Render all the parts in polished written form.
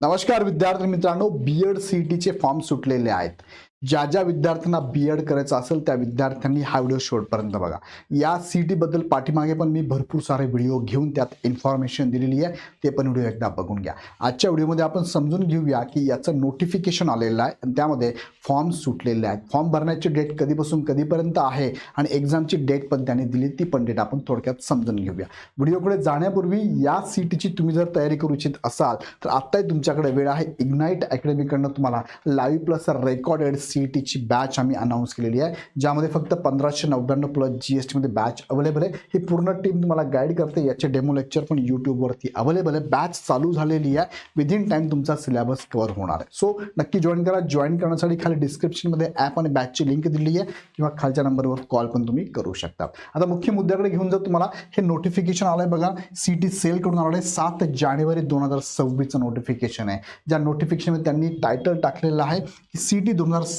नमस्कार विद्यार्थी मित्रांनो, बीएड सीईटीचे फॉर्म सुटलेले आहेत. ज्या ज्या विद्यार्थ्यांना बीएड करायचं असेल त्या विद्यार्थ्यांनी हा व्हिडिओ शेवटपर्यंत बघा. या सीईटी बद्दल पाठीमागे पण मी भरपूर सारे व्हिडिओ घेऊन त्यात इन्फॉर्मेशन दिलेली आहे, ते पण व्हिडिओ एकदा बघून घ्या. आजच्या व्हिडिओमध्ये आपण समजून घेऊया की याचं नोटिफिकेशन आलेलं आहे आणि त्यामध्ये फॉर्म सुटलेले आहेत. फॉर्म भरण्याची डेट कधीपासून कधीपर्यंत आहे आणि एक्झामची डेट पण त्यांनी दिली, ती पण डेट आपण थोडक्यात समजून घेऊया. व्हिडिओकडे जाण्यापूर्वी या सीईटीची तुम्ही जर तयारी करू इच्छित असाल तर आत्ताही तुमच्याकडे वेळ आहे. इग्नाइट अकॅडमीकडनं तुम्हाला लाईव्ह प्लस रेकॉर्डेड सीईटीची बॅच आम्ही अनाऊन्स केलेली आहे, ज्यामध्ये फक्त 1599 प्लस जीएसटीमध्ये बॅच अवेलेबल आहे. ही पूर्ण टीम तुम्हाला गाईड करते. याचे डेमो लेक्चर पण यूट्यूबवरती अवेलेबल आहे. बॅच चालू झालेली आहे. विदिन टाइम तुमचा सिलेबस कव्हर होणार आहे. सो नक्की जॉईन करा. जॉईन करण्यासाठी खाली डिस्क्रिप्शनमध्ये ॲप आणि बॅचची लिंक दिलेली आहे किंवा खालच्या नंबरवर कॉल पण तुम्ही करू शकता. आता मुख्य मुद्द्याकडे घेऊन जर तुम्हाला हे नोटिफिकेशन आलंय बघा, सीईटी सेलकडून आलं आहे. 7 जानेवारी 2026चं नोटिफिकेशन आहे. ज्या नोटिफिकेशनमध्ये त्यांनी टायटल टाकलेलं आहे की सीईटी 2026.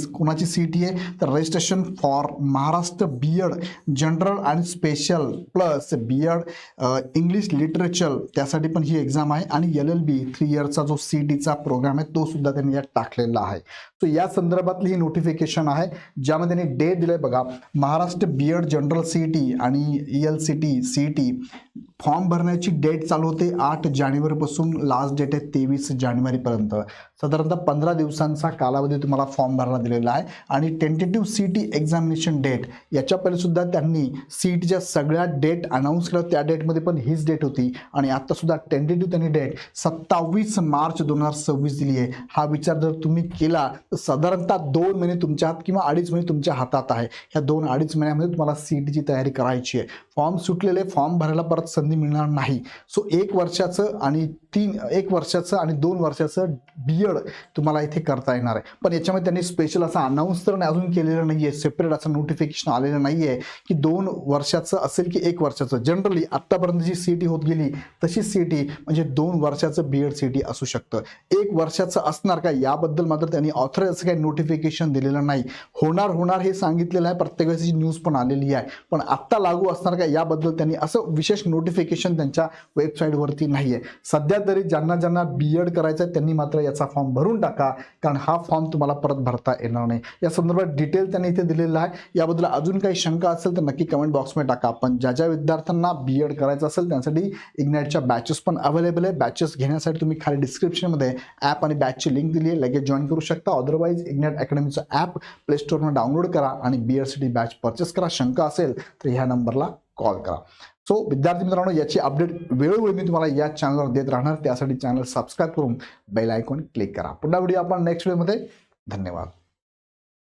कोणाची सीईटी आहे तर registration for Maharashtra B Ed general and special plus B Ed English literature, त्यासाठी पण ही एक्झाम आहे. आणि LLB 3 इयरचा जो सीईटीचा प्रोग्राम आहे तो सुद्धा त्यांनी यात टाकलेला आहे. सो या संदर्भातली ही नोटिफिकेशन आहे, ज्यामध्ये त्यांनी डेट दिले बघा. महाराष्ट्र बीएड जनरल सीईटी आणि ELCT सीईटी फॉर्म भरण्याची डेट चालू होते 8 जानेवारीपासून. लास्ट डेट आहे 23 जानेवारीपर्यंत. साधारणतः 15 दिवसांचा कालावधी तुम्हाला फॉर्म भरायला दिलेला आहे. आणि टेंटेटिव्ह सीईटी एक्झामिनेशन डेट, याच्या पहिले सुद्धा त्यांनी सीईटीच्या सगळ्या डेट अनाऊन्स केल्या. त्या डेटमध्ये पण हीच डेट होती. आणि आता सुद्धा टेंटेटिव्ह त्यांनी डेट 27 मार्च 2026 दिली आहे. हा विचार जर तुम्ही केला तर साधारणतः 2 महिने तुमच्या हात किंवा 2.5 महिने तुमच्या हातात आहे. ह्या 2-2.5 महिन्यामध्ये तुम्हाला सीईटीची तयारी करायची आहे. फॉर्म सुटलेले, फॉर्म भरायला परत संधी मिळणार नाही. सो 1 वर्षाचं आणि 1 वर्षाचं आणि 2 वर्षाचं बीएड तुम्हाला इथे करता येणार आहे. पण याच्यामध्ये त्यांनी स्पेशल असा अनाऊन्स तर अजून केलेलं नाही आहे, सेपरेट असं नोटिफिकेशन आलेलं नाही आहे की 2 वर्षाचं असेल की 1 वर्षाचं. जनरली आत्तापर्यंत जी सीईटी होत गेली तशी सीईटी म्हणजे 2 वर्षाचं बीएड सीईटी असू शकतं. 1 वर्षाचं असणार का याबद्दल मात्र त्यांनी ऑथराईज असं काही नोटिफिकेशन दिलेलं नाही. होणार हे सांगितलेलं आहे. प्रत्येक वेळेची न्यूज पण आलेली आहे. पण आत्ता लागू असणार का याबद्दल त्यांनी असं विशेष नोटिफिकेशन त्यांच्या वेबसाईटवरती नाही आहे. सध्या तरी ज्यांना बीएड करायचं आहे त्यांनी मात्र याचा फॉर्म भरून टाका, कारण हा फॉर्म तुम्हाला परत भरता येणार नाही. या संदर्भात डिटेल त्यांनी इथे दिलेलं आहे. याबद्दल अजून काही शंका असेल तर नक्की कमेंट बॉक्समध्ये टाका. पण ज्या विद्यार्थ्यांना बीएड करायचं असेल त्यांसाठी इग्नाइटच्या बॅचेस पण अवेलेबल आहे. बॅचेस घेण्यासाठी तुम्ही खाली डिस्क्रिप्शनमध्ये ॲप आणि बॅचची लिंक दिली आहे, लगेच जॉईन करू शकता. अदरवाईज इग्नाइट अकॅडमीचं ॲप प्ले स्टोरवर डाउनलोड करा आणि BED बॅच परचेस करा. शंका असेल तर ह्या नंबरला कॉल करा. सो विद्यार्थी मित्रांनो, याची अपडेट वेळोवेळी मी तुम्हाला या चॅनलवर देत राहणार. त्यासाठी चॅनल सबस्क्राईब करून बेल आयकॉन क्लिक करा. पुन्हा व्हिडिओ आपण नेक्स्ट व्हिडिओमध्ये. धन्यवाद.